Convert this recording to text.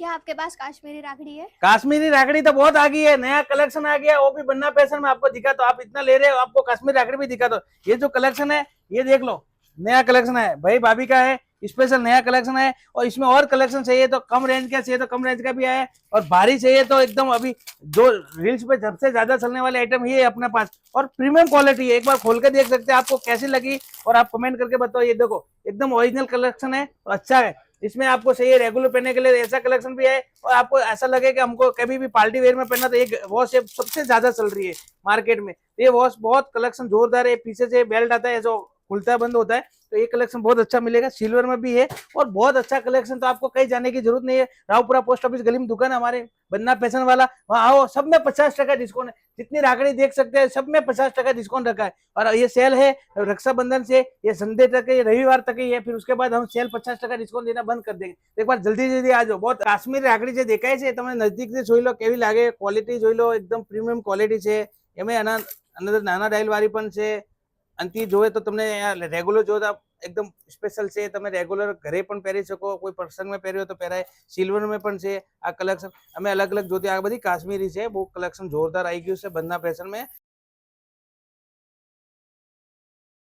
क्या आपके पास काश्मीरी राखड़ी है? काश्मीरी राखड़ी तो बहुत आ गई है, नया कलेक्शन आ गया, वो भी बन्ना फैशन में आपको दिखा। तो आप इतना ले रहे हो, आपको काश्मीरी राखड़ी भी दिखा दो। ये जो कलेक्शन है ये देख लो, नया कलेक्शन है भाई, भाभी का है, स्पेशल नया कलेक्शन है। और इसमें और कलेक्शन चाहिए तो कम रेंज का चाहिए तो कम रेंज का भी आया है, और भारी चाहिए तो एकदम अभी जो रील्स पे सबसे ज्यादा चलने वाले आइटम ये है अपने पास। और प्रीमियम क्वालिटी है, एक बार खोल के देख सकते हैं आपको कैसी लगी, और आप कमेंट करके बताओ। ये देखो एकदम ओरिजिनल कलेक्शन है और अच्छा है। इसमें आपको चाहिए रेगुलर पहनने के लिए ऐसा कलेक्शन भी है, और आपको ऐसा लगे कि हमको कभी भी पार्टी वेयर में पहनना, तो एक वॉच सबसे ज्यादा चल रही है मार्केट में। ये वॉच बहुत कलेक्शन जोरदार है, पीछे से बेल्ट आता है जो खुलता बंद होता है, तो ये कलेक्शन बहुत अच्छा मिलेगा। सिल्वर में भी है और बहुत अच्छा कलेक्शन, तो आपको कहीं जाने की जरूरत नहीं है। रावपुरा पोस्ट ऑफिस गली में दुकान है हमारे बन्ना फैशन वाला, वहाँ आओ। सब में 50% डिस्काउंट है, जितनी राखड़ी देख सकते हैं सब में 50% डिस्काउंट रखा है। और ये सेल है रक्षाबंधन से ये संडे तक है, रविवार तक ही है, फिर उसके बाद हम सेल 50% डिस्काउंट देना बंद कर देंगे। एक बार जल्दी जल्दी आ जाओ। बहुत काश्मीर राखड़ी से देखा है, તમે નજીકથી જોઈ લો કેવી લાગે, ક્વોલિટી જોઈ લો, એકદમ પ્રીમિયમ ક્વોલિટી છે। એમાં અંદર નાના ડાયલ વાળી પણ છે, અંતિ જોવે તો તમને રેગ્યુલર જો एकदम स्पेशल છે, તમે રેગ્યુલર ઘરે પણ પહેરી શકો, કોઈ પ્રસંગમાં પહેર્યો તો પહેરાય। સિલ્વર में પણ છે આ કલેક્શન। અમે અલગ અલગ જોતી, આ બધી કાશ્મીરી છે, બહુ કલેક્શન જોરદાર આવી ગયું છે બન્ના ફેશન में।